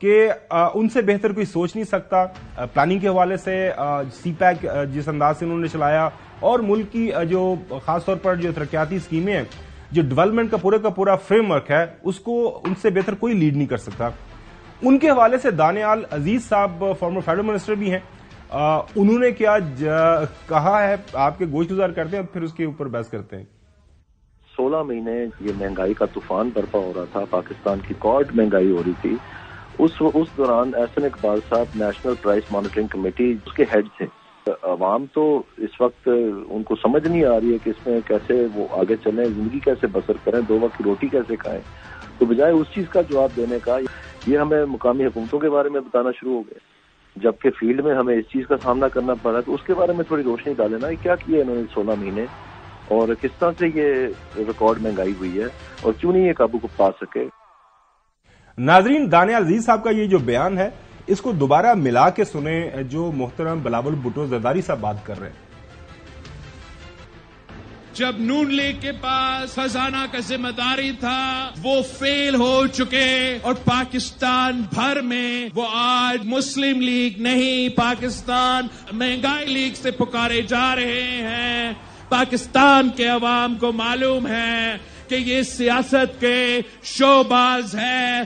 کہ ان سے بہتر کوئی سوچ نہیں سکتا. پلاننگ کے حوالے سے سی پیک جس انداز سے انہوں نے چلایا اور ملک کی جو خاص طور پر جو ترقیاتی اسکیمیں ہیں, جو ڈیولپمنٹ کا پورا فریم ورک ہے, اس کو ان سے بہتر کوئی لیڈ نہیں کر سکتا. ان کے حوالے سے دانیال عزیز صاحب فارمر فیڈرل منسٹر بھی ہیں, انہوں نے کیا کہا ہے آپ کے گوشت گزار کرتے ہیں, پھر اس کے اوپر بحث کرتے ہیں. 16 مہینے یہ مہنگائی کا طوفان برپا ہو رہا تھا, پاکستان کی ریکارڈ مہنگائی ہو رہی تھی. اس دوران احسن اقبال صاحب نیشنل پرائس مانیٹرنگ کمیٹی اس کے ہیڈ تھے. عوام تو اس وقت ان کو سمجھ نہیں آ رہی ہے کہ اس میں کیسے وہ آگے چلیں, زندگی کیسے بسر کریں, 2 وقت کی روٹی کیسے کھائیں. تو بجائے اس چیز کا جواب دینے کا یہ ہمیں مقامی حکومتوں کے بارے میں بتانا شروع ہو گئے, جبکہ فیلڈ میں ہمیں اس چیز کا سامنا کرنا پڑا. تو اس کے بارے میں تھوڑی روشنی ڈالے نا, کیا کیا انہوں نے 16 مہینے اور کس طرح سے یہ ریکارڈ مہنگائی ہوئی ہے اور کیوں نہیں یہ قابو کو پا سکے. ناظرین, دانیال عزیز صاحب کا یہ جو بیان ہے اس کو دوبارہ ملا کے سنیں جو محترم بلاول بھٹو زرداری صاحب بات کر رہے ہیں. جب نون لیگ کے پاس خزانہ کا ذمہ داری تھا وہ فیل ہو چکے اور پاکستان بھر میں وہ آج مسلم لیگ نہیں پاکستان مہنگائی لیگ سے پکارے جا رہے ہیں. پاکستان کے عوام کو معلوم ہے کہ یہ سیاست کے شوباز ہے.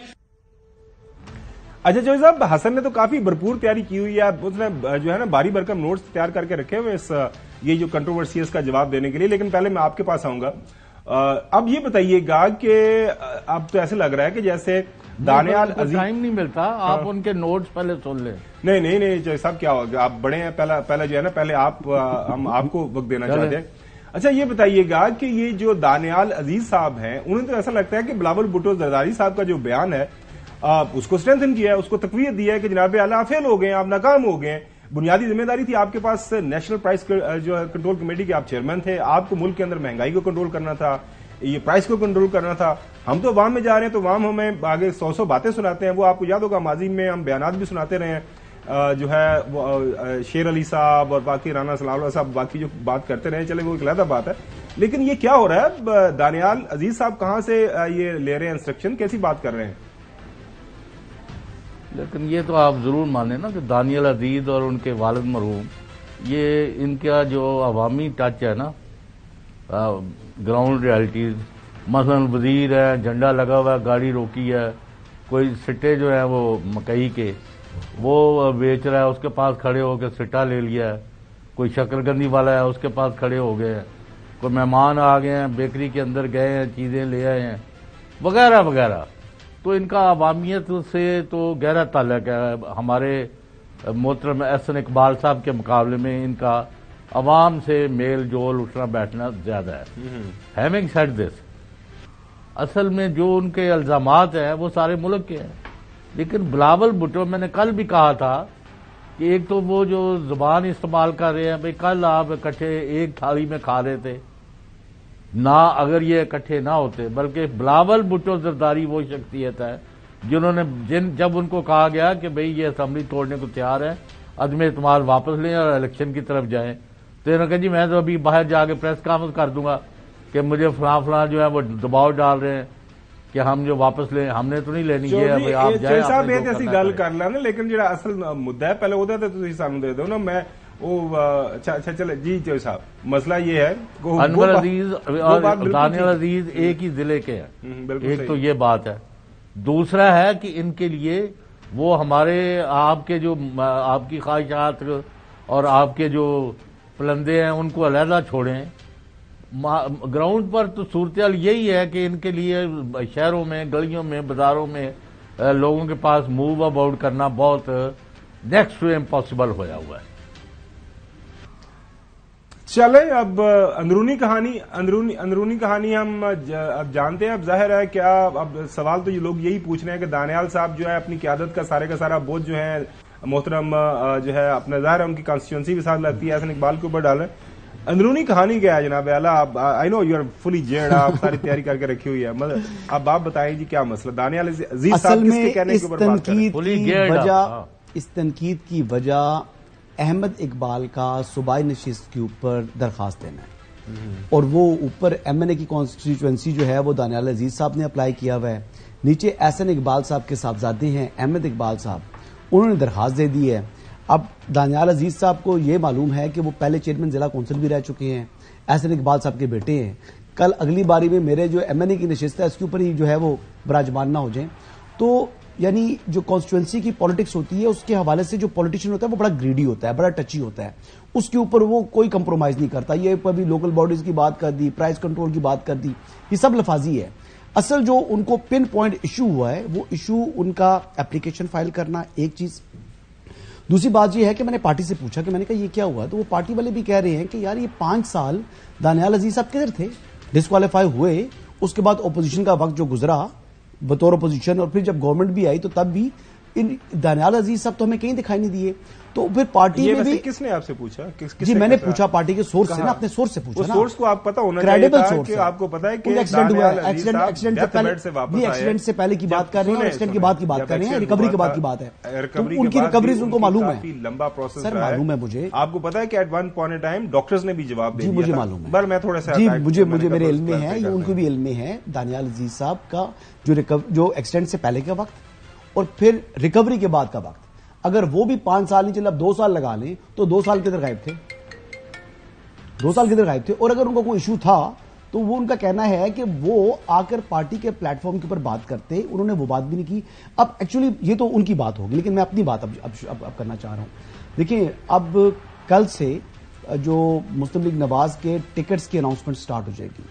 اچھا جوئی صاحب, حسن نے تو کافی بھرپور تیاری کی ہوئی ہے, اس نے جو ہے نا باری بھرکم نوٹس تیار کر کے رکھے ہوئے اس یہ جو کنٹروورسی اس کا جواب دینے کے لیے. لیکن پہلے میں آپ کے پاس آؤں گا. اب یہ بتائیے گا کہ اب تو ایسے لگ رہا ہے کہ جیسے دانیال عزیز ٹائم نہیں ملتا, آپ ان کے نوٹس پہلے سن لیں. نہیں جوئی صاحب, کیا ہوگا, آپ بڑے ہیں, پہلا جو ہے نا پہلے ہم آپ کو وقت دینا چاہتے ہیں. اچھا یہ بتائیے گا کہ یہ جو دانیال عزیز صاحب ہیں, انہیں تو ایسا لگتا ہے کہ بلاول بھٹو زرداری صاحب کا جو بیان ہے اس کو اسٹرینتھن کیا ہے, اس کو تقویت دی ہے کہ جناب اعلیٰ آپ فیل ہو گئے, آپ ناکام ہو گئے. بنیادی ذمہ داری تھی آپ کے پاس نیشنل پرائس جو کنٹرول کمیٹی کے آپ چیئرمین تھے, آپ کو ملک کے اندر مہنگائی کو کنٹرول کرنا تھا, یہ پرائس کو کنٹرول کرنا تھا. ہم تو عوام میں جا رہے ہیں تو عوام ہمیں آگے 100 باتیں سناتے ہیں. وہ آپ کو یاد ہوگا ماضی میں ہم بیانات بھی سناتے رہے ہیں, جو ہے شیر علی صاحب اور باقی رانا سلام اللہ صاحب باقی جو بات کرتے رہے, چلے وہ ایک علیحدہ بات ہے. لیکن یہ کیا ہو رہا ہے, دانیال عزیز صاحب کہاں سے یہ لے رہے ہیں انسٹرکشن, کیسی بات کر رہے ہیں؟ لیکن یہ تو آپ ضرور مانیں نا کہ دانیال عزیز اور ان کے والد مرحوم, یہ ان کا جو عوامی ٹچ ہے نا گراؤنڈ ریالٹیز, مثلا وزیر ہے, جھنڈا لگا ہوا ہے, گاڑی روکی ہے, کوئی سٹے جو ہیں وہ مکئی کے وہ بیچ رہا ہے, اس کے پاس کھڑے ہو کے سٹا لے لیا ہے. کوئی شکرگندی والا ہے, اس کے پاس کھڑے ہو گئے ہیں. کوئی مہمان آ گئے ہیں, بیکری کے اندر گئے ہیں, چیزیں لے آئے ہیں وغیرہ وغیرہ. تو ان کا عوامیت سے تو گہرا تعلق ہے. ہمارے محترم احسن اقبال صاحب کے مقابلے میں ان کا عوام سے میل جول اٹھنا بیٹھنا زیادہ ہے. ہیونگ سیڈ دس, اصل میں جو ان کے الزامات ہیں وہ سارے ملک کے ہیں. لیکن بلاول بھٹو, میں نے کل بھی کہا تھا کہ ایک تو وہ جو زبان استعمال کر رہے ہیں, بھئی کل آپ اکٹھے ایک تھالی میں کھا رہے تھے نہ, اگر یہ اکٹھے نہ ہوتے, بلکہ بلاول بھٹو زرداری وہ شخصیت ہے جنہوں نے جب ان کو کہا گیا کہ بھئی یہ اسمبلی توڑنے کو تیار ہے, عدم اعتماد واپس لیں اور الیکشن کی طرف جائیں, تو انہوں نے کہا جی میں تو ابھی باہر جا کے پریس کانفرنس کر دوں گا کہ مجھے فلاں جو ہے وہ دباؤ ڈال رہے ہیں کہ ہم جو واپس لیں, ہم نے تو نہیں لینی ہے, آپ جائیں. صاحب یہ ایسی گل کر لینا, لیکن جڑا اصل مدعا ہے پہلے وہ تو سانو دے دو نا. میں اچھا چلے جی جو صاحب, مسئلہ یہ ہے انور عزیز اور دانیال عزیز ایک ہی ضلع کے ہیں, ایک تو یہ بات ہے. دوسرا ہے کہ ان کے لیے وہ ہمارے آپ کے جو آپ کی خواہشات اور آپ کے جو پلندے ہیں ان کو علیحدہ چھوڑیں. گراؤنڈ پر تو صورتحال یہی ہے کہ ان کے لیے شہروں میں, گلیوں میں, بازاروں میں لوگوں کے پاس موو اباؤٹ کرنا بہت نیکسٹ ٹو امپاسبل ہوا ہوا ہے. چلیں اب اندرونی کہانی ہم اب جانتے ہیں. اب ظاہر ہے کیا اب سوال تو یہ لوگ یہی پوچھ رہے ہیں کہ دانیال صاحب جو ہے اپنی قیادت کا سارا بوجھ جو ہے محترم جو ہے اپنا ظاہر ہے ان کی کانسٹیچوئنسی بھی ساتھ لگتی ہے احسن اقبال کے اوپر ڈالیں. اندرونی کہانی کیا ہے جناب اعلیٰ؟ آئی نو یو آر فلی جیئرڈ, آپ ساری تیاری کر کے رکھی ہوئی ہے. اب آپ بتائیں جی کیا مسئلہ دانیال عزیز صاحب کس کے کہنے کے اوپر بات کر رہے ہیں؟ اس تنقید کی وجہ احمد اقبال کا صوبائی نشست کے اوپر درخواست دینا ہے, اور وہ اوپر ایم این اے کی کانسٹیچوئنسی جو ہے وہ دانیال عزیز صاحب نے اپلائی کیا ہوا ہے. نیچے احسن اقبال صاحب کے صاحبزادے ہیں احمد اقبال صاحب، انہوں نے درخواست دے دی ہے. اب دانیال عزیز صاحب کو یہ معلوم ہے کہ وہ پہلے چیئرمین ضلع کونسل بھی رہ چکے ہیں، احسن اقبال صاحب کے بیٹے ہیں. کل اگلی باری میں میرے جو ایم این اے کی نشست ہے اس کے اوپر ہی جو ہے وہ براجمان نہ ہو جائیں. تو یعنی جو کانسٹیچوئنسی کی پالیٹکس ہوتی ہے اس کے حوالے سے جو پولیٹیشین ہوتا ہے وہ بڑا گریڈی ہوتا ہے، بڑا ٹچی ہوتا ہے، اس کے اوپر وہ کوئی کمپرومائز نہیں کرتا. یہ کبھی لوکل باڈیز کی بات کر دی، پرائز کنٹرول کی بات کر دی، یہ سب لفاظی ہے. اصل جو ان کو پن پوائنٹ ایشو ہوا ہے وہ ایشو ان کا اپلیکیشن فائل کرنا ایک چیز. دوسری بات یہ ہے کہ میں نے پارٹی سے پوچھا کہ میں نے کہا یہ کیا ہوا، تو وہ پارٹی والے بھی کہہ رہے ہیں کہ یار یہ 5 سال دانیال عزیز صاحب کدھر تھے، ڈسکوالیفائی ہوئے، اس کے بعد اپوزیشن کا وقت جو گزرا بطور اپوزیشن، اور پھر جب گورنمنٹ بھی آئی تو تب بھی دانیال عزیز صاحب تو ہمیں کہیں دکھائی نہیں دیے. تو پھر پارٹی میں بھی کس نے آپ سے پوچھا؟ جی میں نے پوچھا پارٹی کے سورس سے نا، اپنے سورس سے پوچھا نا. سورس کو آپ پتا ہونا چاہیے تھا کہ آپ کو پتا ہے کہ ایکسیڈنٹ ہوا ہے، ایکسیڈنٹ سے پہلے کی بات کر رہے ہیں، ایکسیڈنٹ کے بعد کی بات کر رہے ہیں، ریکوری کے بعد کی بات ہے. ان کی ریکوریز ان کو معلوم ہے، کافی لمبا پروسیس سر معلوم ہے مجھے. آپ کو پتا ہے کہ at one point in time doctors نے بھی جواب دے دیا. جی مجھے معلوم ہے، پر میں تھوڑا سا جی مجھے میرے علم میں ہے، ان کو بھی علم میں ہے دانیال عزیز صاحب کا جو ایکسیڈنٹ سے پہلے کا وقت اور پھر ریکوری کے بعد کا وقت. اگر وہ بھی 5 سال نہیں چلے، اب 2 سال لگا لیں تو 2 سال کدھر غائب تھے، 2 سال کدھر غائب تھے. اور اگر ان کو کوئی ایشو تھا تو وہ ان کا کہنا ہے کہ وہ آ کر پارٹی کے پلیٹ فارم کے اوپر بات کرتے، انہوں نے وہ بات بھی نہیں کی. اب ایکچولی یہ تو ان کی بات ہوگی، لیکن میں اپنی بات اب کرنا چاہ رہا ہوں. دیکھیں اب کل سے جو مسلم لیگ نواز کے ٹکٹس کی اناؤنسمنٹ سٹارٹ ہو جائے گی.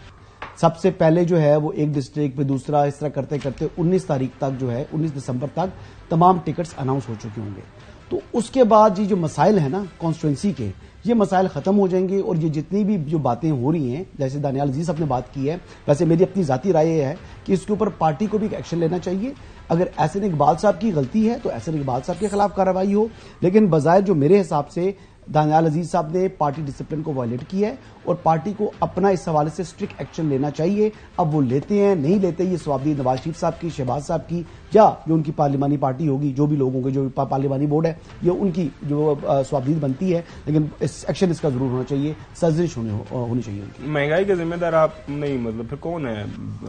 سب سے پہلے جو ہے وہ ایک ڈسٹرکٹ پہ دوسرا، اس طرح کرتے کرتے 19 تاریخ تک جو ہے 19 دسمبر تک تمام ٹکٹس اناؤنس ہو چکے ہوں گے. تو اس کے بعد یہ جو مسائل ہیں نا کانسٹیچوئنسی کے، یہ مسائل ختم ہو جائیں گے. اور یہ جتنی بھی جو باتیں ہو رہی ہیں، جیسے دانیال عزیز صاحب نے بات کی ہے، ویسے میری اپنی ذاتی رائے یہ ہے کہ اس کے اوپر پارٹی کو بھی ایکشن لینا چاہیے. اگر احسن اقبال صاحب کی غلطی ہے تو احسن اقبال صاحب کے خلاف کارروائی ہو، لیکن بظاہر جو میرے حساب سے دانیال عزیز صاحب نے پارٹی ڈسپلن کو وائلیٹ کیا ہے اور پارٹی کو اپنا اس حوالے سے اسٹرکٹ ایکشن لینا چاہیے. اب وہ لیتے ہیں نہیں لیتے، یہ سوابدید نواز شریف صاحب کی، شہباز صاحب کی، یا جو ان کی پارلیمانی پارٹی ہوگی، جو بھی لوگوں کے جو پارلیمانی بورڈ ہے، یہ ان کی جو سوابدید بنتی ہے. لیکن ایکشن اس کا ضرور ہونا چاہیے، سرزنش ہونی چاہیے. ان کی مہنگائی کے ذمہ دار آپ نہیں، مطلب پھر کون ہے؟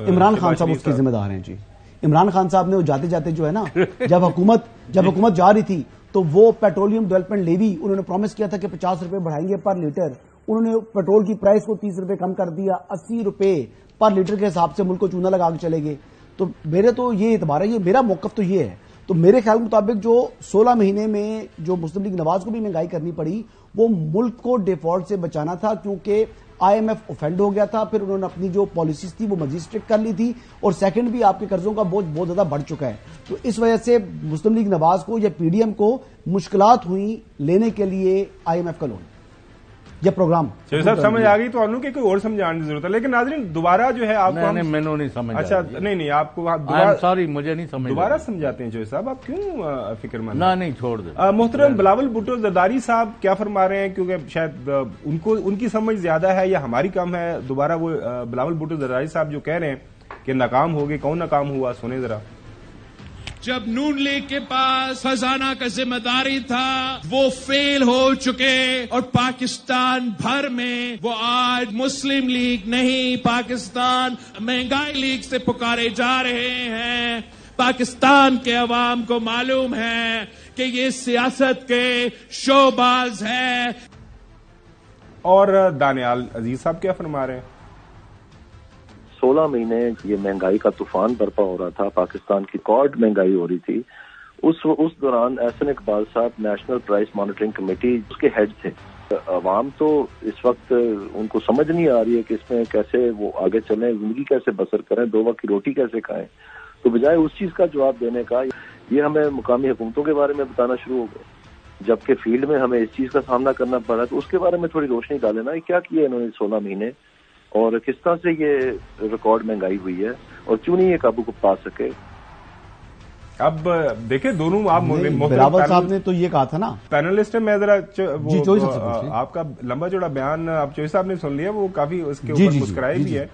عمران خان صاحب اس کے ذمہ دار ہیں. جی عمران خان صاحب نے جاتے جاتے جو ہے نا، جب حکومت جا رہی تھی تو وہ پیٹرولیم ڈیولپمنٹ لیوی انہوں نے پرومس کیا تھا کہ 50 روپے بڑھائیں گے پر لیٹر. انہوں نے پیٹرول کی پرائس کو 30 روپے کم کر دیا، 80 روپے پر لیٹر کے حساب سے ملک کو چونا لگا کے چلے گئے. تو میرے تو یہ اعتبار ہے، یہ میرا موقف تو یہ ہے. تو میرے خیال مطابق جو 16 مہینے میں جو مسلم لیگ نواز کو بھی مہنگائی کرنی پڑی، وہ ملک کو ڈیفالٹ سے بچانا تھا، کیونکہ IMF اوفینڈ ہو گیا تھا. پھر انہوں نے اپنی جو پالیسیز تھی وہ مزید اسٹرکٹ کر لی تھی، اور سیکنڈ بھی آپ کے قرضوں کا بوجھ بہت زیادہ بڑھ چکا ہے. تو اس وجہ سے مسلم لیگ نواز کو یا PDM کو مشکلات ہوئی لینے کے لیے IMF کا لون یا پروگرام. صاحب سمجھ آ گئی تو انہوں کہ کوئی اور سمجھانے کی ضرورت ہے. لیکن ناظرین دوبارہ جو ہے آپ کو میں نہیں سمجھ. اچھا نہیں آپ کو سوری مجھے نہیں سمجھ. دوبارہ سمجھاتے ہیں جو صاحب، آپ کیوں فکر مند؟ نہیں چھوڑ دیں. محترم بلاول بھٹو زرداری صاحب کیا فرما رہے ہیں؟ کیونکہ شاید ان کی سمجھ زیادہ ہے یا ہماری کم ہے. دوبارہ وہ بلاول بھٹو زرداری صاحب جو کہہ رہے ہیں کہ ناکام ہو گئے، کون ناکام ہوا؟ سنیں ذرا. جب نون لیگ کے پاس خزانہ کا ذمہ داری تھا وہ فیل ہو چکے، اور پاکستان بھر میں وہ آج مسلم لیگ نہیں، پاکستان مہنگائی لیگ سے پکارے جا رہے ہیں. پاکستان کے عوام کو معلوم ہے کہ یہ سیاست کے شوباز ہیں. اور دانیال عزیز صاحب کیا فرما رہے ہیں؟ 16 مہینے یہ مہنگائی کا طوفان برپا ہو رہا تھا، پاکستان کی ریکارڈ مہنگائی ہو رہی تھی. اس دوران احسن اقبال صاحب نیشنل پرائس مانیٹرنگ کمیٹی اس کے ہیڈ تھے. عوام تو اس وقت ان کو سمجھ نہیں آ رہی ہے کہ اس میں کیسے وہ آگے چلیں، زندگی کیسے بسر کریں، 2 وقت کی روٹی کیسے کھائیں. تو بجائے اس چیز کا جواب دینے کا یہ ہمیں مقامی حکومتوں کے بارے میں بتانا شروع ہو گئے، جبکہ فیلڈ میں ہمیں اس چیز کا سامنا کرنا پڑا. تو اس کے بارے میں تھوڑی روشنی ڈالے نا، کیا کیا انہوں نے 16 مہینے، اور کس طرح سے یہ ریکارڈ مہنگائی ہوئی ہے، اور کیوں نہیں یہ قابو کو پا سکے. اب دیکھیں دونوں آپ بلاول صاحب نے تو یہ کہا تھا نا، پینلسٹ میں ذرا چوئی صاحب آپ کا لمبا چوڑا بیان اب چوئی صاحب نے سن لیا، وہ کافی اس کے اوپر مسکرائے بھی ہے.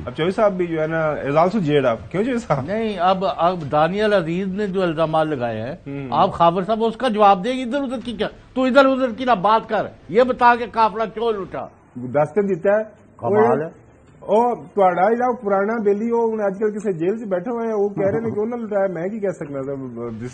اب چوئی صاحب بھی جو ہے نا از آلسو جیڈ آپ کیوں چوئی صاحب؟ نہیں اب دانیال عزیز نے جو الزامات لگائے ہیں، آپ خابر صاحب اس کا جواب دیں. ادھر ادھر کی کیا تو ادھر ادھر کی نہ بات کر، یہ بتا کہ قافلہ کیوں لوٹا. دستک دیتا ہے کمال ہے. ਉਹ ਤੁਹਾਡਾ ਜਿਹੜਾ ਪੁਰਾਣਾ ਬੇਲੀ ਉਹ ਹੁਣ ਅੱਜ ਕੱਲ ਕਿਸੇ ਜੇਲ੍ਹ 'ਚ ਬੈਠੇ ਹੋਏ ਉਹ ਕਹਿ ਰਹੇ ਨੇ ਕਿ ਉਹਨਾਂ ਲੁਟਾਇਆ, ਮੈਂ ਕੀ ਕਹਿ ਸਕਦਾ। ਦਿਸ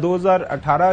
2018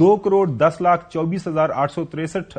2,10,24,863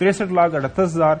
63,38,000।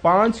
5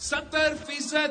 70%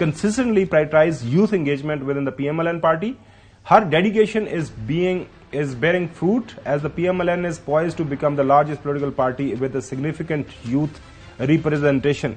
consistently prioritized youth engagement within the PMLN party. Her dedication is bearing fruit as the PMLN is poised to become the largest political party with a significant youth representation.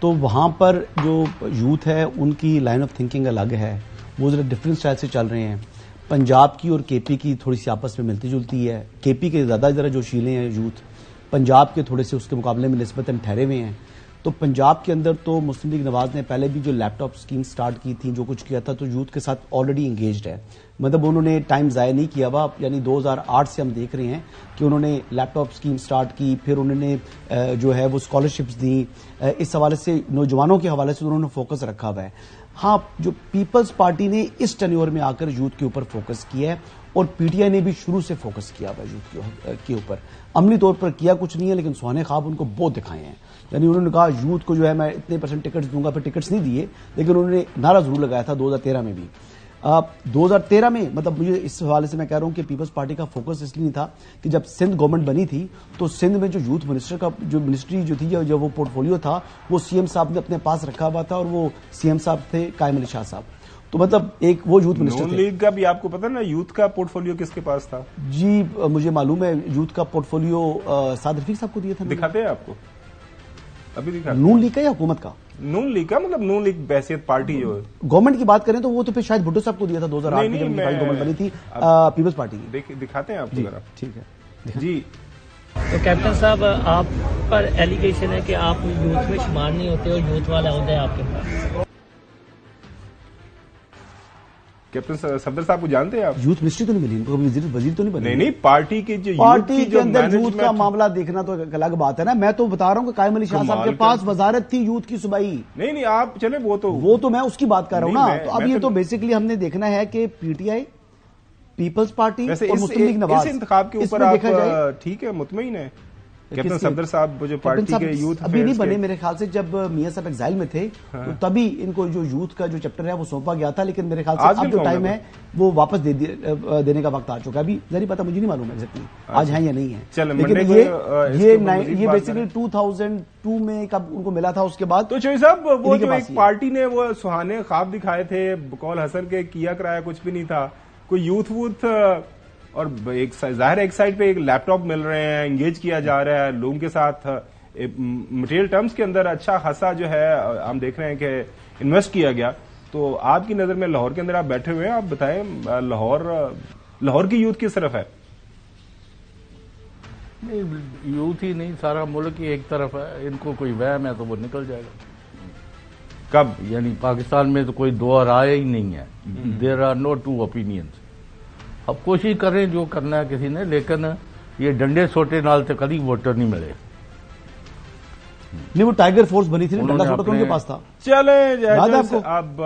تو وہاں پر جو یوتھ ہے ان کی لائن آف تھنکنگ الگ ہے, وہ ذرا different style سے چل رہے ہیں. پنجاب کی اور کے پی کی تھوڑی سی آپس میں ملتی جلتی ہے. کے پی کے زیادہ ذرا جو شیلیں ہیں یوتھ, پنجاب کے تھوڑے سے اس کے مقابلے میں نسبتاً ٹھہرے ہوئے ہیں. تو پنجاب کے اندر تو مسلم لیگ نواز نے پہلے بھی جو لیپ ٹاپ اسکیم سٹارٹ کی تھی, جو کچھ کیا تھا, تو یوتھ کے ساتھ آلریڈی انگیجڈ ہے. مطلب انہوں نے ٹائم ضائع نہیں کیا ہوا, یعنی 2008 سے ہم دیکھ رہے ہیں کہ انہوں نے لیپ ٹاپ اسکیم سٹارٹ کی, پھر انہوں نے جو ہے وہ اسکالرشپس دیں. اس حوالے سے نوجوانوں کے حوالے سے انہوں نے فوکس رکھا ہوا ہے. ہاں, جو پیپلز پارٹی نے اس ٹینیور میں آ کر یوتھ کے اوپر فوکس کیا ہے, اور پی ٹی آئی نے بھی شروع سے فوکس کیا ہوا یوتھ کے اوپر. عملی طور پر کیا کچھ نہیں ہے, لیکن سونے خواب ان کو بہت دکھائے ہیں. یعنی انہوں نے کہا یوتھ کو جو ہے میں اتنے % ٹکٹس دوں گا, پھر ٹکٹس نہیں دیے, لیکن انہوں نے نعرہ ضرور لگایا تھا 2013 میں بھی. 2013 میں مطلب مجھے اس حوالے سے میں کہہ رہا ہوں کہ پیپلز پارٹی کا فوکس اس لیے نہیں تھا کہ جب سندھ گورنمنٹ بنی تھی تو سندھ میں جو یوتھ منسٹر کا جو منسٹری جو تھی, جو وہ پورٹ فولیو تھا, وہ سی ایم صاحب نے اپنے پاس رکھا ہوا تھا, اور وہ سی ایم صاحب تھے قائم علی شاہ صاحب. تو مطلب ایک وہ یوتھ منسٹر نون لیگ کا بھی آپ کو پتا نا یوتھ کا پورٹ فولیو کس کے پاس تھا؟ جی مجھے معلوم ہے, یوتھ کا پورٹ فولیو سعد رفیق صاحب کو دیا تھا. دکھاتے ہیں آپ کو ابھی دکھاتے. نون لیگ کا یا حکومت کا؟ نون لیگ کا, مطلب نون لیگ بحیثیت پارٹی جو گورنمنٹ کی بات کریں تو وہ تو پھر شاید بھٹو صاحب کو دیا تھا 2008 میں جب گورنمنٹ بنی تھی پیپلز پارٹی کی. دکھاتے ہیں آپ کو ذرا. ٹھیک ہے جی. تو کیپٹن صاحب, آپ پر ایلیگیشن ہے کہ آپ یوتھ میں شمار نہیں ہوتے اور یوتھ والا عہدہ ہے آپ کے پاس. کیپٹن صفدر صاحب کو جانتے ہیں آپ؟ یوتھ منسٹری تو نہیں ملی ان کو, وزیر تو نہیں بنے. نہیں, پارٹی کی جو پارٹی کے اندر یوتھ کا معاملہ دیکھنا تو ایک الگ بات ہے نا. میں تو بتا رہا ہوں کہ قائم علی شاہ صاحب کے پاس وزارت تھی یوتھ کی صوبائی. نہیں آپ چلے, وہ تو میں اس کی بات کر رہا ہوں نا. تو اب یہ تو بیسیکلی ہم نے دیکھنا ہے کہ P T I, Peoples Party اور مسلم لیگ نواز, اس انتخاب کے اوپر آپ ٹھیک ہے مطمئن ہے؟ کیپٹن صفدر صاحب جو پارٹی کے یوتھ ابھی نہیں بنے میرے خیال سے, جب میاں صاحب ایگزائل میں تھے تو تبھی ان کو جو یوتھ کا جو چیپٹر ہے وہ سونپا گیا تھا, لیکن میرے خیال سے اب جو ٹائم ہے وہ واپس دینے کا وقت آ چکا ہے. ابھی ذری پتا مجھے نہیں معلوم ایگزیکٹلی آج ہیں یا نہیں ہے, لیکن یہ بیسیکلی 2002 میں کب ان کو ملا تھا. اس کے بعد تو چوہی صاحب وہ جو ایک پارٹی نے وہ سہانے خواب دکھائے تھے بقول حسن کے, کیا کرایا کچھ بھی نہیں تھا, کوئی یوتھ ووتھ, اور ایک ظاہر ایک سائڈ پہ ایک لیپ ٹاپ مل رہے ہیں, انگیج کیا جا رہا ہے لوگوں کے ساتھ, مٹیریل ٹرمز کے اندر اچھا خاصا جو ہے ہم دیکھ رہے ہیں کہ انویسٹ کیا گیا. تو آپ کی نظر میں لاہور کے اندر آپ بیٹھے ہوئے ہیں, آپ بتائیں لاہور کی یوتھ کس طرف ہے؟ یوتھ ہی نہیں, سارا ملک ہی ایک طرف ہے. ان کو کوئی وہم ہے تو وہ نکل جائے گا. کب؟ یعنی پاکستان میں تو کوئی دو رائے ہی نہیں ہے. There are no two opinions. اب کوشش کریں جو کرنا ہے کسی نے, لیکن یہ ڈنڈے سوٹے نال سے کبھی ووٹر نہیں ملے. نہیں, وہ ٹائیگر فورس بنی تھی, ڈنڈا سوٹا تو ان کے پاس تھا. چلیں اب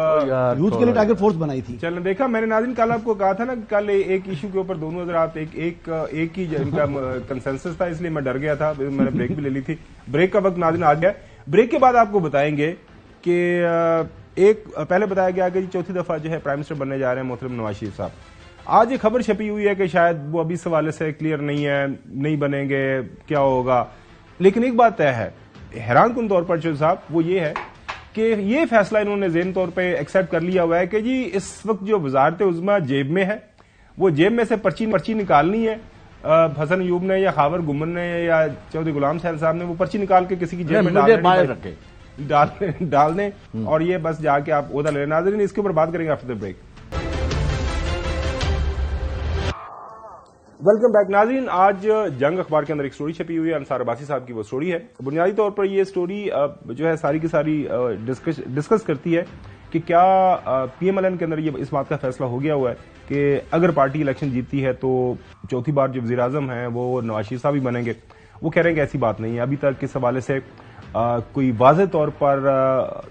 یوتھ کے لیے ٹائیگر فورس بنائی تھی. چلیں, دیکھا میں نے ناظرین کل آپ کو کہا تھا نا, کل ایک ایشو کے اوپر دونوں حضرات ایک ہی ان کا کنسنسس تھا, اس لیے میں ڈر گیا تھا, میں نے بریک بھی لے لی تھی. بریک کا وقت ناظرین آ گیا. بریک کے بعد آپ کو بتائیں گے کہ ایک پہلے بتایا گیا کہ چوتھی دفعہ جو ہے پرائم منسٹر بننے جا رہے ہیں محترم نواز شریف صاحب. آج ایک خبر چھپی ہوئی ہے کہ شاید وہ ابھی اس حوالے سے کلیئر نہیں ہے, نہیں بنیں گے, کیا ہوگا. لیکن ایک بات طے ہے حیران کن طور پر چوہدری صاحب, وہ یہ ہے کہ یہ فیصلہ انہوں نے ذہن طور پہ ایکسیپٹ کر لیا ہوا ہے کہ جی اس وقت جو وزارت عظمیٰ جیب میں ہے, وہ جیب میں سے پرچی نکالنی ہے. حسن ایوب نے یا خاور گمن نے یا چودھری غلام سہیل صاحب نے وہ پرچی نکال کے کسی کی جیب میں ڈال دیں, اور یہ بس جا کے آپ عہدہ لیں. ناظرین اس کے اوپر بات کریں گے after the break. Welcome back ناظرین. آج جنگ اخبار کے اندر ایک سٹوری چھپی ہوئی ہے, انصار عباسی صاحب کی وہ سٹوری ہے. بنیادی طور پر یہ سٹوری جو ہے ساری کی ساری ڈسکس کرتی ہے کہ کیا پی ایم ایل این کے اندر یہ اس بات کا فیصلہ ہو گیا ہوا ہے کہ اگر پارٹی الیکشن جیتتی ہے تو چوتھی بار جو وزیر اعظم ہیں وہ نواز شریف صاحب ہی بنیں گے. وہ کہہ رہے ہیں کہ ایسی بات نہیں ہے. ابھی تک اس حوالے سے کوئی واضح طور پر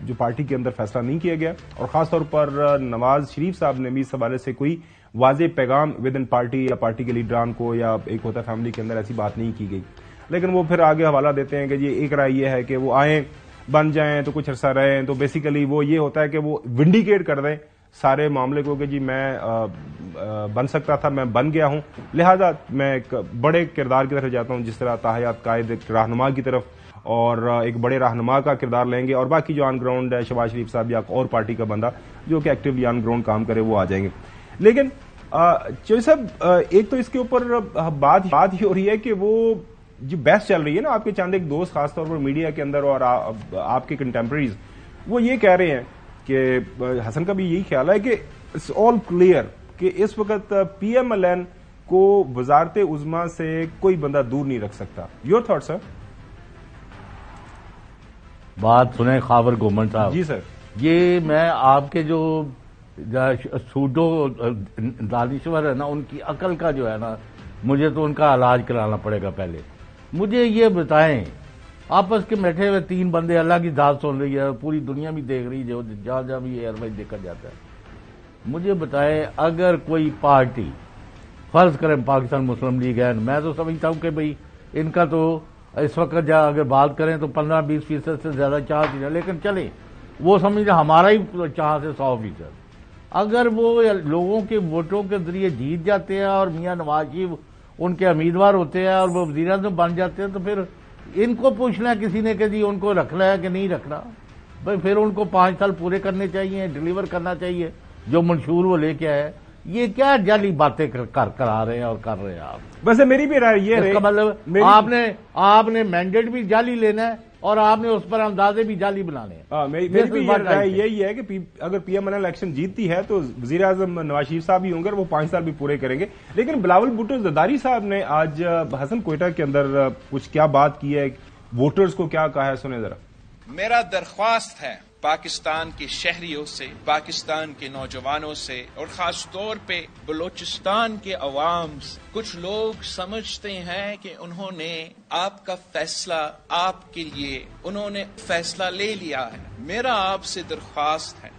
جو پارٹی کے اندر فیصلہ نہیں کیا گیا, اور خاص طور پر نواز شریف صاحب نے بھی اس حوالے سے کوئی واضح پیغام ود ان پارٹی یا پارٹی کے لیڈران کو یا ایک ہوتا ہے فیملی کے اندر ایسی بات نہیں کی گئی. لیکن وہ پھر آگے حوالہ دیتے ہیں کہ یہ ایک رائے یہ ہے کہ وہ آئیں بن جائیں تو کچھ عرصہ رہیں, تو بیسیکلی وہ یہ ہوتا ہے کہ وہ ونڈیکیٹ کر دیں سارے معاملے کو کہ جی میں بن سکتا تھا, میں بن گیا ہوں, لہذا میں ایک بڑے کردار کی طرف جاتا ہوں, جس طرح تاحیات قائد ایک رہنما کی طرف, اور ایک بڑے رہنما کا کردار لیں گے, اور باقی جو آن گراؤنڈ ہے شہباز شریف صاحب یا اور پارٹی کا بندہ جو کہ ایکٹیولی آن گراؤنڈ کام کرے وہ آ جائیں گے. لیکن چوہدری صاحب ایک تو اس کے اوپر بات ہی ہو رہی ہے کہ وہ جو بحث چل رہی ہے نا آپ کے چند ایک دوست خاص طور پر میڈیا کے اندر اور آپ کے کنٹمپریریز وہ یہ کہہ رہے ہیں کہ حسن کا بھی یہی خیال ہے کہ اٹس آل کلیئر کہ اس وقت پی ایم ایل این کو وزارت عظمیٰ سے کوئی بندہ دور نہیں رکھ سکتا. یور تھاٹ سر؟ بات سنیں خاور گورنمنٹ صاحب. جی سر. یہ میں آپ کے جو سوڈو دانشور ہے نا ان کی عقل کا جو ہے نا مجھے تو ان کا علاج کرانا پڑے گا. پہلے مجھے یہ بتائیں آپس کے بیٹھے ہوئے تین بندے اللہ کی داد سن رہی ہے پوری دنیا بھی دیکھ رہی ہے جہاں جہاں بھی ایئر وائز دیکھا جاتا ہے. مجھے بتائیں اگر کوئی پارٹی فرض کریں پاکستان مسلم لیگ ہے میں تو سمجھتا ہوں کہ بھئی ان کا تو اس وقت اگر بات کریں تو 15-20% سے زیادہ چانس ہے لیکن چلیں وہ سمجھتے ہمارا ہی چانس ہے 100%. اگر وہ لوگوں کے ووٹوں کے ذریعے جیت جاتے ہیں اور میاں نواز شریف ان کے امیدوار ہوتے ہیں اور وہ وزیر اعظم بن جاتے ہیں تو پھر ان کو پوچھنا ہے کسی نے کہ جی ان کو رکھنا ہے کہ نہیں رکھنا. بھائی پھر ان کو 5 سال پورے کرنے چاہیے ڈلیور کرنا چاہیے جو منشور وہ لے کے آئے. یہ کیا جعلی باتیں کرا رہے ہیں اور کر رہے ہیں آپ. ویسے میری بھی رائے یہ ہے مطلب آپ نے مینڈیٹ بھی جعلی لینا ہے اور آپ نے اس پر اندازے بھی جعلی بنانے ہیں. میری بھی رائے یہی ہے کہ اگر P M L N election جیتتی ہے تو وزیر اعظم نواز شریف صاحب ہی ہوں گے اور وہ 5 سال بھی پورے کریں گے. لیکن بلاول بھٹو زرداری صاحب نے آج حسن کوئٹہ کے اندر کچھ کیا بات کی ہے ووٹرز کو کیا کہا ہے سنیں ذرا. میرا درخواست ہے پاکستان کے شہریوں سے پاکستان کے نوجوانوں سے اور خاص طور پہ بلوچستان کے عوام سے. کچھ لوگ سمجھتے ہیں کہ انہوں نے آپ کا فیصلہ آپ کے لیے انہوں نے فیصلہ لے لیا ہے. میرا آپ سے درخواست ہے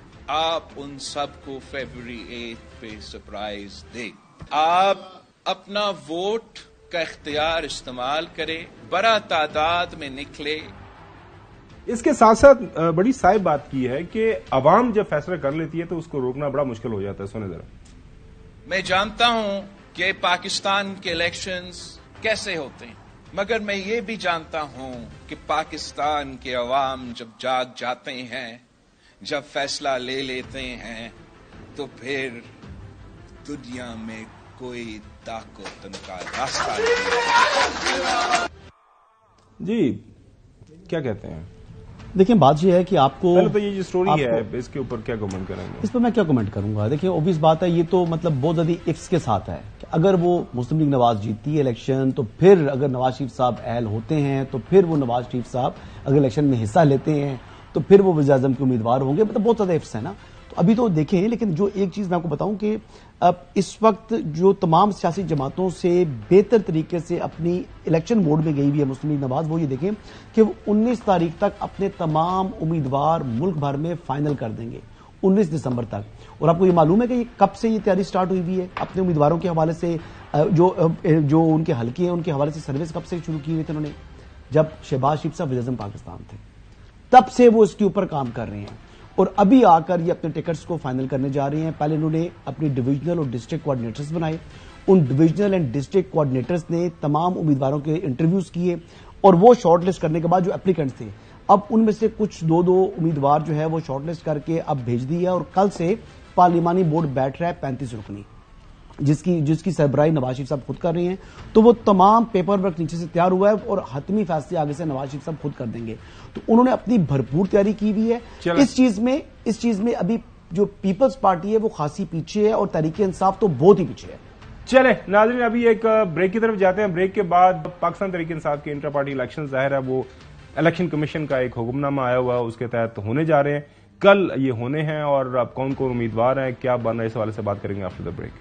آپ ان سب کو فیبروری 8 پہ سرپرائز دیں. آپ اپنا ووٹ کا اختیار استعمال کریں بڑا تعداد میں نکلے. اس کے ساتھ ساتھ بڑی صاحب بات کی ہے کہ عوام جب فیصلہ کر لیتی ہے تو اس کو روکنا بڑا مشکل ہو جاتا ہے. سنیں ذرا. میں جانتا ہوں کہ پاکستان کے الیکشنز کیسے ہوتے ہیں مگر میں یہ بھی جانتا ہوں کہ پاکستان کے عوام جب جاگ جاتے ہیں جب فیصلہ لے لیتے ہیں تو پھر دنیا میں کوئی طاقت ان کا راستہ نہیں. جی کیا کہتے ہیں؟ دیکھیں بات یہ ہے کہ آپ کو پہلے تو یہ جو سٹوری ہے اس کے اوپر کیا کمنٹ کریں گے؟ اس پہ میں کیا کمنٹ کروں گا. دیکھیں اوبیس بات ہے یہ تو مطلب بہت زیادہ ایکس کے ساتھ ہے کہ اگر وہ مسلم لیگ نواز جیتتی ہے الیکشن تو پھر اگر نواز شریف صاحب اہل ہوتے ہیں تو پھر وہ نواز شریف صاحب اگر الیکشن میں حصہ لیتے ہیں تو پھر وہ وزیر اعظم کے امیدوار ہوں گے. مطلب بہت زیادہ ایفس ہے نا. تو ابھی تو دیکھیں لیکن جو ایک چیز میں آپ کو بتاؤں کہ اب اس وقت جو تمام سیاسی جماعتوں سے بہتر طریقے سے اپنی الیکشن موڈ میں گئی ہوئی ہے مسلم لیگ نواز وہ یہ دیکھیں کہ وہ 19 تاریخ تک اپنے تمام امیدوار ملک بھر میں فائنل کر دیں گے 19 دسمبر تک. اور آپ کو یہ معلوم ہے کہ کب سے یہ تیاری سٹارٹ ہوئی ہوئی ہے اپنے امیدواروں کے حوالے سے جو ان کے حلقے ہیں ان کے حوالے سے سروس کب سے شروع کی ہوئی تھی انہوں نے جب شہباز شریف صاحب وزیر اعظم پاکستان تھے تب سے وہ اس کے اوپر کام کر رہے ہیں اور ابھی آ کر یہ اپنے ٹکٹس کو فائنل کرنے جا رہے ہیں. پہلے انہوں نے اپنی ڈویژنل اور ڈسٹرکٹ کوآرڈینیٹرز بنائے. ان ڈویژنل اینڈ ڈسٹرکٹ کوآرڈینیٹرز نے تمام امیدواروں کے انٹرویوز کیے اور وہ شارٹ لسٹ کرنے کے بعد جو اپلیکنٹس تھے اب ان میں سے کچھ دو امیدوار جو ہے وہ شارٹ لسٹ کر کے اب بھیج دی ہے اور کل سے پارلیمانی بورڈ بیٹھ رہا ہے 35 رکنی جس کی سربراہی نواز شریف صاحب خود کر رہے ہیں. تو وہ تمام پیپر ورک نیچے سے تیار ہوا ہے اور حتمی فیصلے آگے سے نواز شریف صاحب خود کر دیں گے. تو انہوں نے اپنی بھرپور تیاری کی ہوئی ہے. اس چیز میں ابھی جو پیپلز پارٹی ہے وہ خاصی پیچھے ہے اور تحریک انصاف تو بہت ہی پیچھے ہے. چلیں ناظرین ابھی ایک بریک کی طرف جاتے ہیں. بریک کے بعد پاکستان تحریک انصاف کے انٹر پارٹی الیکشن ظاہر ہے وہ الیکشن کمیشن کا ایک حکم نامہ آیا ہوا اس کے تحت ہونے جا رہے ہیں. کل یہ ہونے ہیں اور اب کون کون امیدوار ہیں کیا بن رہا ہے اس حوالے سے بات کریں گے after the break.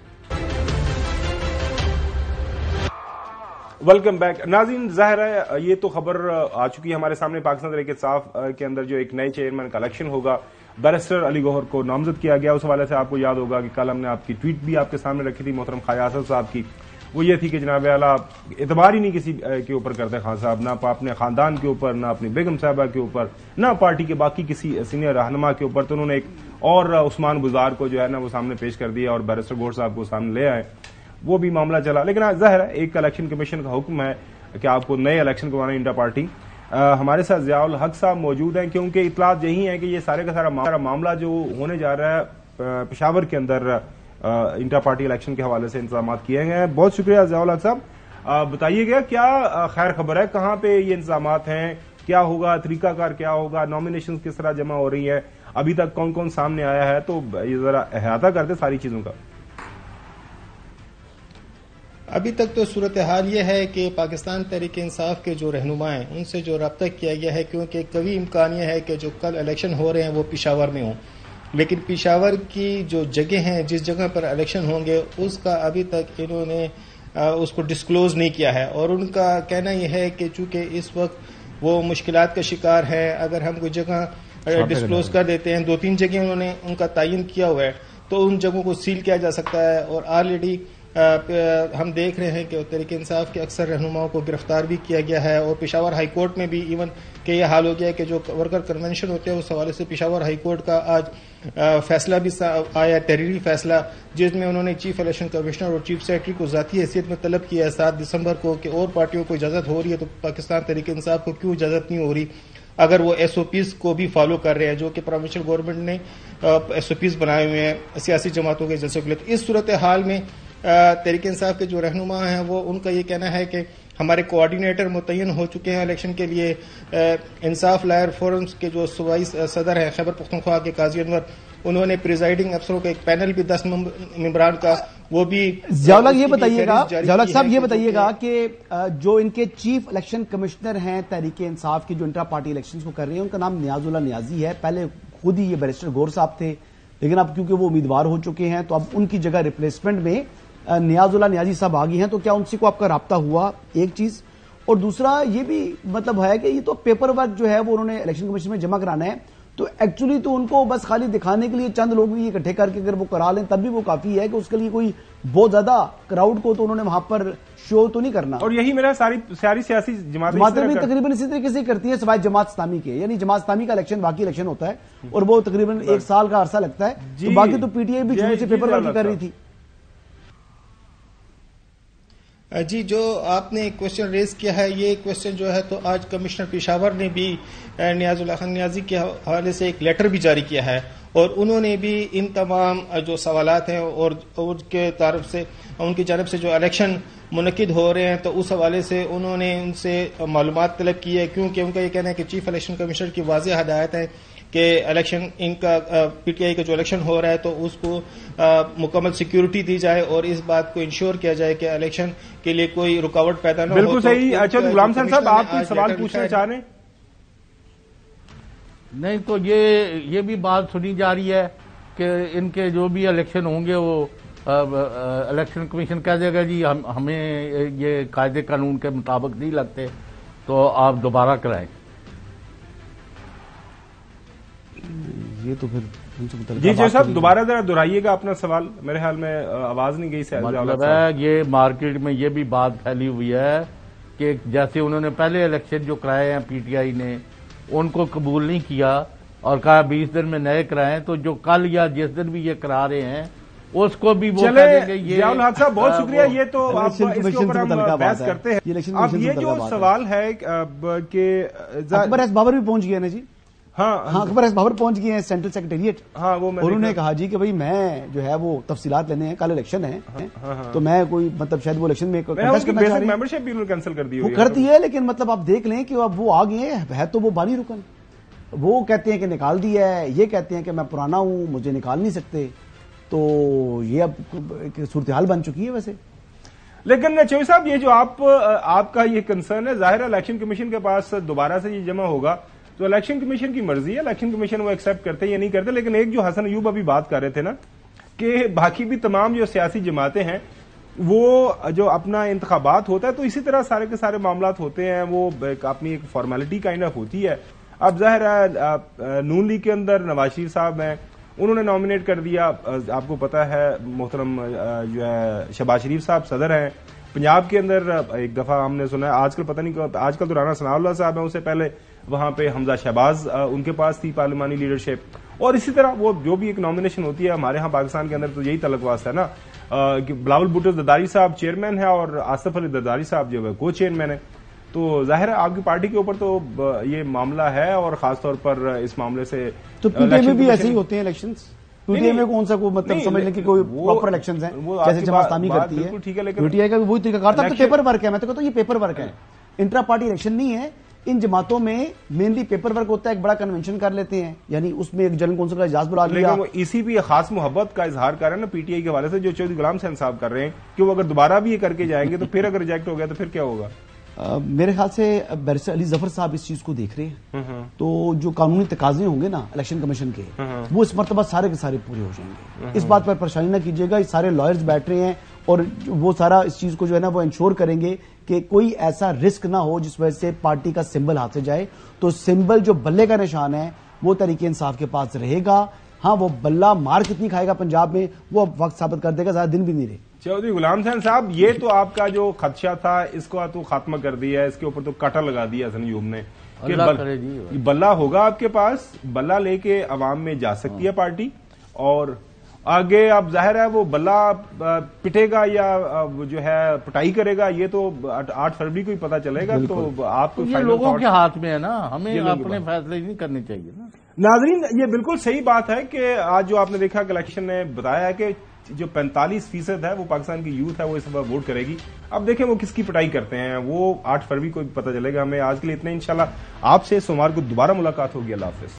Welcome back. ناظرین ظاہر ہے یہ تو خبر آ چکی ہے ہمارے سامنے پاکستان تحریک انصاف کے اندر جو ایک نئے چیئرمین کا الیکشن ہوگا بیرسٹر علی گوہر کو نامزد کیا گیا. اس حوالے سے آپ کو یاد ہوگا کہ کل ہم نے آپ کی ٹویٹ بھی آپ کے سامنے رکھی تھی محترم خواجہ آصف صاحب کی. وہ یہ تھی کہ جناب اعلیٰ اعتبار ہی نہیں کسی کے اوپر کرتے خان صاحب نہ اپنے خاندان کے اوپر نہ اپنی بیگم صاحبہ کے اوپر نہ پارٹی کے باقی کسی سینئر رہنما کے اوپر. تو انہوں نے ایک اور عثمان گزار کو جو ہے نا وہ سامنے پیش کر دیا اور بیرسٹر گوہر صاحب کو سامنے لے آئے. وہ بھی معاملہ چلا لیکن ظاہر ہے ایک الیکشن کمیشن کا حکم ہے کہ آپ کو نئے الیکشن کروانا انٹر پارٹی. ہمارے ساتھ ضیاء الحق صاحب موجود ہیں کیونکہ اطلاعات یہی ہیں کہ یہ سارے کا سارا معاملہ جو ہونے جا رہا ہے پشاور کے اندر انٹر پارٹی الیکشن کے حوالے سے انتظامات کیے گئے ہیں. بہت شکریہ ضیاء الحق صاحب. بتائیے گا کیا خیر خبر ہے، کہاں پہ یہ انتظامات ہیں، کیا ہوگا، طریقہ کار کیا ہوگا، نامینیشن کس طرح جمع ہو رہی ہے، ابھی تک کون کون سامنے آیا ہے، تو یہ ذرا احاطہ کرتے ساری چیزوں کا۔ ابھی تک تو صورتحال یہ ہے کہ پاکستان تحریک انصاف کے جو رہنما ہیں ان سے جو رابطہ کیا گیا ہے، کیونکہ قوی امکان یہ ہے کہ جو کل الیکشن ہو رہے ہیں وہ پشاور میں ہوں، لیکن پشاور کی جو جگہ ہیں جس جگہ پر الیکشن ہوں گے اس کا ابھی تک انہوں نے اس کو ڈسکلوز نہیں کیا ہے، اور ان کا کہنا یہ ہے کہ چونکہ اس وقت وہ مشکلات کا شکار ہے، اگر ہم کوئی جگہ ڈسکلوز کر دیتے ہیں، 2-3 جگہ انہوں نے ان کا تعین کیا ہوا ہے، تو ان جگہوں کو سیل کیا جا سکتا ہے، اور آلریڈی ہم دیکھ رہے ہیں کہ تحریک انصاف کے اکثر رہنماؤں کو گرفتار بھی کیا گیا ہے، اور پشاور ہائی کورٹ میں بھی ایون کہ یہ حال ہو گیا ہے کہ جو ورکر کنونشن ہوتے ہیں اس حوالے سے پشاور ہائی کورٹ کا آج فیصلہ بھی آیا، تحریری فیصلہ، جس میں انہوں نے چیف الیکشن کمشنر اور چیف سیکرٹری کو ذاتی حیثیت میں طلب کیا ہے 7 دسمبر کو کہ اور پارٹیوں کو اجازت ہو رہی ہے تو پاکستان تحریک انصاف کو کیوں اجازت نہیں ہو رہی، اگر وہ ایس او پیز کو بھی فالو کر رہے ہیں جو کہ پروونشل گورنمنٹ نے ایس او پیز بنائے ہوئے ہیں سیاسی جماعتوں کے جلسوں کے لیے۔ تو اس صورتحال میں تحریک انصاف کے جو رہنما ہیں وہ ان کا یہ کہنا ہے کہ ہمارے کوآرڈینیٹر متعین ہو چکے ہیں الیکشن کے لیے، انصاف لائر فورمز کے جو صوبائی صدر ہیں خیبر پختونخوا کے قاضی انور، انہوں نے پریزائڈنگ افسروں کا ایک پینل بھی 10 ممبران کا وہ بھی ضیاء یہ بتائیے گا، ضیاء صاحب یہ بتائیے گا کہ جو ان کے چیف الیکشن کمشنر ہیں تحریک انصاف کی جو انٹرا پارٹی الیکشنز کو کر رہے ہیں ان کا نام نیاز اللہ نیازی ہے، پہلے خود ہی یہ بیرسٹر گور صاحب تھے، لیکن اب کیونکہ وہ امیدوار ہو چکے ہیں تو اب ان کی جگہ ریپلیسمنٹ میں نیاز اللہ نیازی صاحب آ گئی ہیں، تو کیا ان سے کو آپ کا رابطہ ہوا؟ ایک چیز، اور دوسرا یہ بھی مطلب ہے کہ یہ تو پیپر ورک جو ہے وہ انہوں نے الیکشن کمیشن میں جمع کرانا ہے، تو ایکچولی تو ان کو بس خالی دکھانے کے لیے چند لوگ بھی اکٹھے کر کے اگر وہ کرا لیں تب بھی وہ کافی ہے، کہ اس کے لیے کوئی بہت زیادہ کراؤڈ کو تو انہوں نے وہاں پر شو تو نہیں کرنا، اور یہی میرا ساری سیاسی جماعتیں بھی تقریباً اسی طریقے سے کرتی ہیں سوائے جماعت اسلامی کے، یعنی جماعت اسلامی کا الیکشن باقی الیکشن ہوتا ہے اور وہ تقریباً 1 سال کا عرصہ لگتا ہے، تو باقی تو پی ٹی آئی بھی شروع سے پیپر ورک کر رہی تھی۔ جی، جو آپ نے کوشچن ریز کیا ہے یہ کوشچن جو ہے تو آج کمشنر پشاور نے بھی نیاز اللہ خان نیازی کے حوالے سے ایک لیٹر بھی جاری کیا ہے، اور انہوں نے بھی ان تمام جو سوالات ہیں اور ان کی جانب سے جو الیکشن منعقد ہو رہے ہیں تو اس حوالے سے انہوں نے ان سے معلومات طلب کی ہے، کیونکہ ان کا یہ کہنا ہے کہ چیف الیکشن کمشنر کی واضح ہدایت ہے کہ الیکشن ان کا پی ٹی آئی کا جو الیکشن ہو رہا ہے تو اس کو مکمل سیکیورٹی دی جائے اور اس بات کو انشور کیا جائے کہ الیکشن کے لیے کوئی رکاوٹ پیدا نہ ہو۔ بالکل صحیح۔ اچھا غلام حسین صاحب آپ کوئی سوال پوچھنا چاہ رہے ہیں؟ نہیں، تو یہ بھی بات سنی جا رہی ہے کہ ان کے جو بھی الیکشن ہوں گے وہ الیکشن کمیشن کہہ دے گا جی ہمیں یہ قاعدے قانون کے مطابق نہیں لگتے تو آپ دوبارہ کرائیں۔ یہ تو پھر جی صاحب دوبارہ ذرا دہرائیے گا اپنا سوال، میرے خیال میں آواز نہیں گئی۔ مطلب ہے یہ مارکیٹ میں یہ بھی بات پھیلی ہوئی ہے کہ جیسے انہوں نے پہلے الیکشن جو کرائے ہیں پی ٹی آئی نے ان کو قبول نہیں کیا اور کہا 20 دن میں نئے کرائیں، تو جو کل یا جس دن بھی یہ کرا رہے ہیں اس کو بھی وہ چلے ضیاء الحق صاحب بہت شکریہ، یہ تو آپ اس کے اوپر ہم بحث کرتے ہیں۔ اب یہ جو سوال ہے کہ اکبر ایس بابر بھی پہنچ گئے نا جی، ہاں اکبر ایس بابر پہنچ گئے ہیں سینٹرل سیکریٹریٹ، ہاں وہ انہوں نے کہا جی کہ بھائی میں جو ہے وہ تفصیلات لینے ہیں، کل الیکشن ہے تو میں کوئی مطلب شاید وہ الیکشن میں ممبرشپ بھی انہوں نے کینسل کر دی وہ کرتی ہے، لیکن مطلب آپ دیکھ لیں کہ اب وہ آ گئے ہے تو وہ بانی رکن، وہ کہتے ہیں کہ نکال دیا ہے، یہ کہتے ہیں کہ میں پرانا ہوں مجھے نکال نہیں سکتے، تو یہ اب صورتحال بن چکی ہے ویسے۔ لیکن چوہی صاحب یہ جو آپ کا یہ کنسرن ہے، ظاہر ہے الیکشن کمیشن کے پاس دوبارہ سے یہ جمع ہوگا تو الیکشن کمیشن کی مرضی ہے، الیکشن کمیشن وہ ایکسپٹ کرتے یا نہیں کرتے، لیکن ایک جو حسن ایوب ابھی بات کر رہے تھے نا کہ باقی بھی تمام جو سیاسی جماعتیں ہیں وہ جو اپنا انتخابات ہوتا ہے تو اسی طرح سارے کے سارے معاملات ہوتے ہیں، وہ اپنی ایک فارمیلٹی کائنڈ آف ہوتی ہے۔ اب ظاہر ہے نون لیگ کے اندر نواز شریف صاحب ہیں، انہوں نے نامینیٹ کر دیا، آپ کو پتا ہے محترم جو ہے شہباز شریف صاحب صدر ہیں، پنجاب کے اندر ایک دفعہ ہم نے سنا ہے آج کل پتہ نہیں، آج کل تو رانا ثناء اللہ صاحب ہیں، اس سے پہلے وہاں پہ حمزہ شہباز ان کے پاس تھی پارلیمانی لیڈرشپ، اور اسی طرح وہ جو بھی ایک نامینیشن ہوتی ہے ہمارے ہاں پاکستان کے اندر تو یہی تعلق واسطہ ہے نا کہ بلاول بھٹو زرداری صاحب چیئرمین ہے اور آصف علی زرداری صاحب جو ہے کو چیئرمین ہے، تو ظاہر ہے آپ کی پارٹی کے اوپر تو یہ معاملہ ہے، اور خاص طور پر اس معاملے سے تو پی ٹی آئی میں بھی ایسے ہی ہوتے ہیں الیکشنز، پی ٹی آئی میں کون سا کوئی مطلب سمجھ لیں کہ کوئی پراپر الیکشن ہیں جیسے جماعت اسلامی کرتی ہے، پی ٹی آئی کا بھی وہی طریقہ کار تھا. تو پیپر ورک ہے، میں تو کہتا ہوں یہ پیپر ورک ہے، انٹرا پارٹی الیکشن نہیں ہے. ان جماعتوں میں مینلی پیپر ورک ہوتا ہے، ایک بڑا کنونشن کر لیتے ہیں، یعنی اس میں ایک جنرل کونسل کا اجلاس بلا لیا. اسی بھی خاص محبت کا اظہار کر رہے ہیں نا پی ٹی آئی کے حوالے سے جو چودھری غلام حسین صاحب کر رہے ہیں کہ وہ اگر دوبارہ بھی یہ کر کے جائیں گے تو پھر اگر ریجیکٹ ہو گیا تو پھر کیا ہوگا؟ میرے خیال سے بیرسٹر علی ظفر صاحب اس چیز کو دیکھ رہے ہیں، تو جو قانونی تقاضے ہوں گے نا الیکشن کمیشن کے وہ اس مرتبہ سارے کے سارے پورے ہو جائیں گے. اس بات پر پریشانی نہ کیجیے گا، سارے لائرز بیٹھ رہے ہیں اور وہ سارا اس چیز کو جو ہے نا وہ انشور کریں گے کہ کوئی ایسا رسک نہ ہو جس وجہ سے پارٹی کا سمبل ہاتھ سے جائے. تو سمبل جو بلے کا نشان ہے وہ تحریک انصاف کے پاس رہے گا. ہاں وہ بلہ مار کتنی کھائے گا پنجاب میں وہ وقت ثابت کر دے گا، زیادہ دن بھی نہیں رہے. چودھری غلام حسین صاحب یہ تو آپ کا جو خدشہ تھا اس کو تو خاتمہ کر دیا ہے، اس کے اوپر تو کاٹا لگا دیا حسن ایوب نے کہ بلہ ہوگا آپ کے پاس، بلہ لے کے عوام میں جا سکتی ہے پارٹی، اور آگے اب ظاہر ہے وہ بلہ پٹے گا یا جو ہے پٹائی کرے گا یہ تو 8 فروری کو ہی پتا چلے گا. تو آپ کو یہ لوگوں کے ہاتھ میں ہے نا، ہمیں اپنے فیصلے نہیں کرنے چاہیے نا. ناظرین یہ بالکل صحیح بات ہے کہ آج جو آپ نے دیکھا کہ الیکشن نے بتایا ہے کہ جو 45% ہے وہ پاکستان کی یوتھ ہے وہ اس وقت ووٹ کرے گی. اب دیکھیں وہ کس کی پٹائی کرتے ہیں، وہ 8 فروری کو پتہ چلے گا. ہمیں آج کے لیے اتنا، انشاءاللہ آپ سے سوموار کو دوبارہ ملاقات ہوگی. اللہ حافظ.